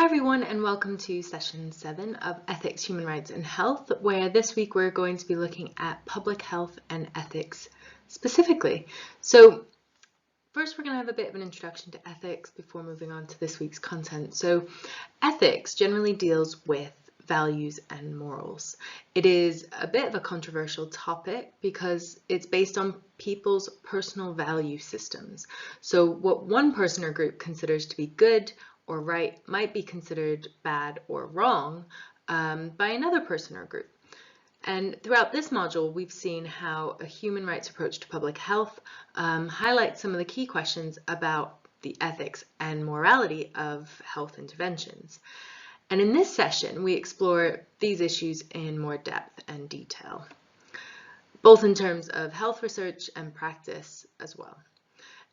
everyone, and welcome to session 7 of Ethics, Human Rights and Health, where this week we're going to be looking at public health and ethics specifically. So first we're going to have a bit of an introduction to ethics before moving on to this week's content. So ethics generally deals with values and morals. It is a bit of a controversial topic because it's based on people's personal value systems. So what one person or group considers to be good or right might be considered bad or wrong by another person or group. And throughout this module, we've seen how a human rights approach to public health highlights some of the key questions about the ethics and morality of health interventions. And in this session, we explore these issues in more depth and detail, both in terms of health research and practice as well.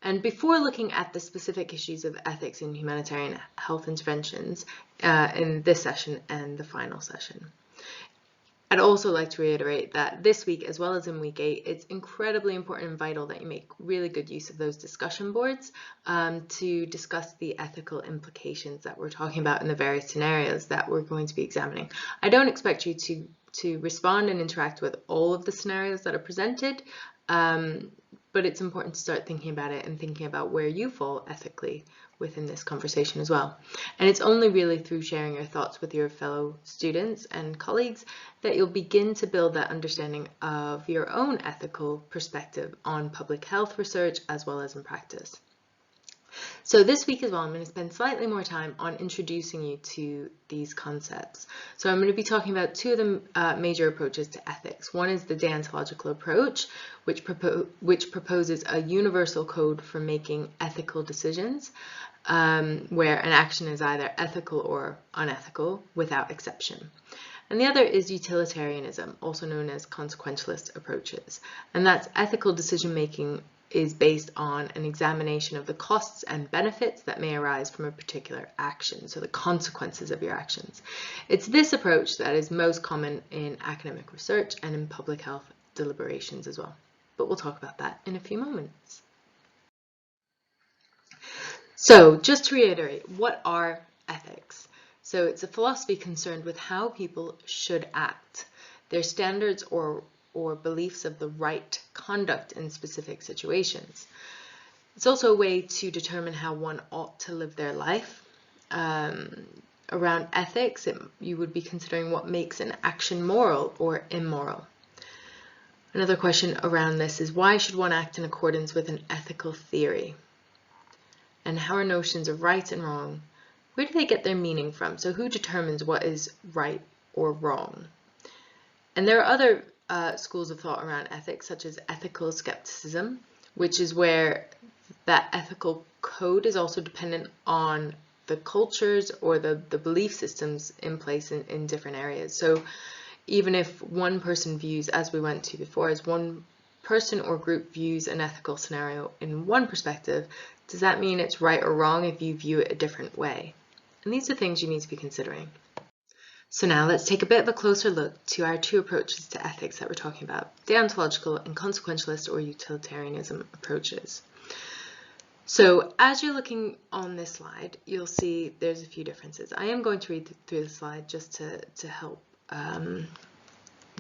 And before looking at the specific issues of ethics in humanitarian health interventions in this session and the final session, I'd also like to reiterate that this week, as well as in week 8, it's incredibly important and vital that you make really good use of those discussion boards to discuss the ethical implications that we're talking about in the various scenarios that we're going to be examining. I don't expect you to respond and interact with all of the scenarios that are presented, but it's important to start thinking about it and thinking about where you fall ethically within this conversation as well. And it's only really through sharing your thoughts with your fellow students and colleagues that you'll begin to build that understanding of your own ethical perspective on public health research as well as in practice. So this week as well, I'm going to spend slightly more time on introducing you to these concepts. So I'm going to be talking about two of the major approaches to ethics. One is the deontological approach, which proposes a universal code for making ethical decisions, where an action is either ethical or unethical without exception. And the other is utilitarianism, also known as consequentialist approaches. And that's ethical decision-making is based on an examination of the costs and benefits that may arise from a particular action, so the consequences of your actions. It's this approach that is most common in academic research and in public health deliberations as well. But we'll talk about that in a few moments. So just to reiterate, what are ethics? So it's a philosophy concerned with how people should act, their standards or beliefs of the right conduct in specific situations. It's also a way to determine how one ought to live their life. Around ethics, you would be considering what makes an action moral or immoral. Another question around this is, why should one act in accordance with an ethical theory? And how are notions of right and wrong, where do they get their meaning from? So who determines what is right or wrong? And there are other schools of thought around ethics, such as ethical skepticism, which is where that ethical code is also dependent on the cultures or the belief systems in place in different areas. So even if one person views, as we went to before, as one person or group views an ethical scenario in one perspective, does that mean it's right or wrong if you view it a different way? And these are things you need to be considering. So now let's take a bit of a closer look to our two approaches to ethics that we're talking about, deontological and consequentialist or utilitarianism approaches. So as you're looking on this slide, you'll see there's a few differences. I am going to read through the slide just to help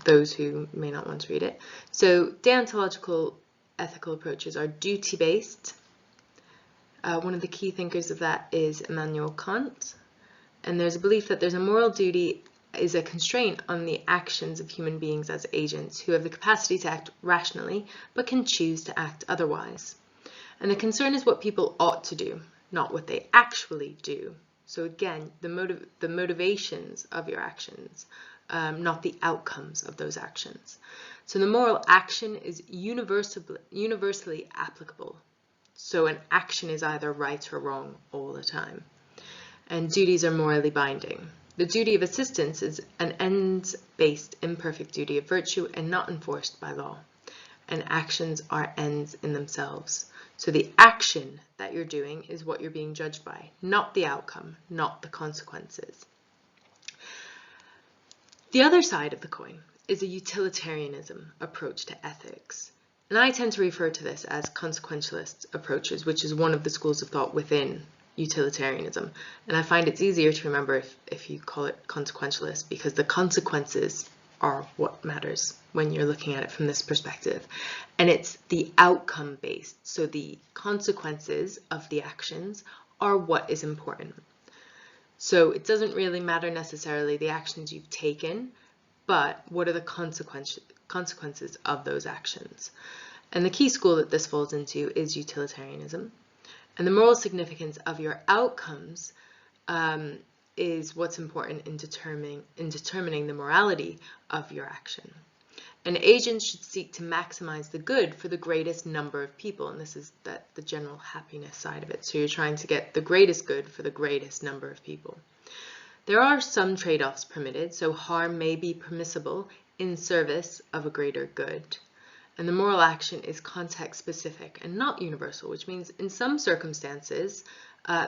those who may not want to read it. So deontological ethical approaches are duty-based. One of the key thinkers of that is Immanuel Kant. And there's a belief that there's a moral duty is a constraint on the actions of human beings as agents who have the capacity to act rationally, but can choose to act otherwise. And the concern is what people ought to do, not what they actually do. So again, the motivations of your actions, not the outcomes of those actions. So the moral action is universally applicable. So an action is either right or wrong all the time. And duties are morally binding. The duty of assistance is an ends-based imperfect duty of virtue and not enforced by law. And actions are ends in themselves. So the action that you're doing is what you're being judged by, not the outcome, not the consequences. The other side of the coin is a utilitarianism approach to ethics. And I tend to refer to this as consequentialist approaches, which is one of the schools of thought within utilitarianism. And I find it's easier to remember if you call it consequentialist, because the consequences are what matters when you're looking at it from this perspective. And it's the outcome based. So the consequences of the actions are what is important. So it doesn't really matter necessarily the actions you've taken, but what are the consequences of those actions? And the key school that this falls into is utilitarianism. And the moral significance of your outcomes is what's important in determining the morality of your action. And agents should seek to maximize the good for the greatest number of people. And this is the general happiness side of it. So you're trying to get the greatest good for the greatest number of people. There are some trade-offs permitted, so harm may be permissible in service of a greater good. And the moral action is context-specific and not universal, which means in some circumstances,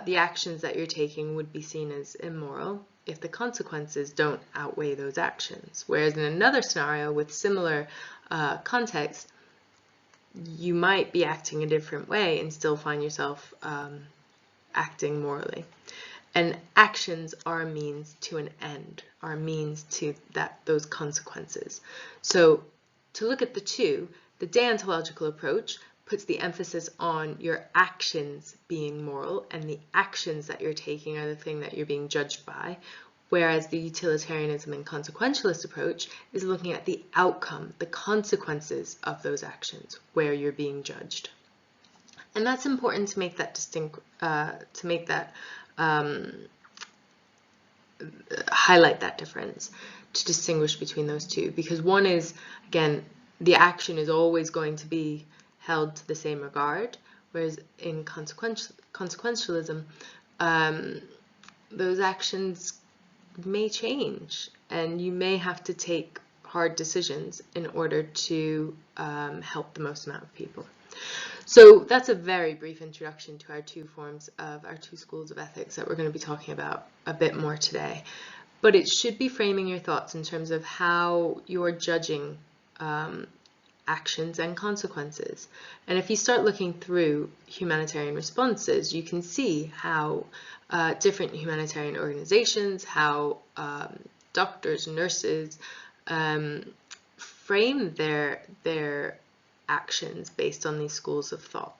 the actions that you're taking would be seen as immoral if the consequences don't outweigh those actions. Whereas in another scenario with similar context, you might be acting a different way and still find yourself acting morally. And actions are a means to an end, are a means to those consequences. So to look at the two, the deontological approach puts the emphasis on your actions being moral, and the actions that you're taking are the thing that you're being judged by, whereas the utilitarianism and consequentialist approach is looking at the outcome, the consequences of those actions, where you're being judged. And that's important to make that highlight that difference, to distinguish between those two, because one is, again, the action is always going to be held to the same regard, whereas in consequentialism, those actions may change, and you may have to take hard decisions in order to help the most amount of people. So that's a very brief introduction to our two schools of ethics that we're going to be talking about a bit more today. But it should be framing your thoughts in terms of how you're judging actions and consequences. And if you start looking through humanitarian responses, you can see how different humanitarian organizations, how doctors, nurses frame their actions based on these schools of thought.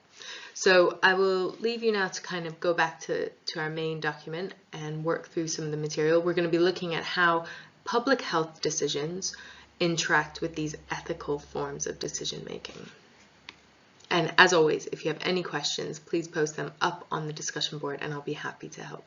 So I will leave you now to kind of go back to our main document and work through some of the material. We're going to be looking at how public health decisions interact with these ethical forms of decision making. And as always, if you have any questions, please post them up on the discussion board and I'll be happy to help.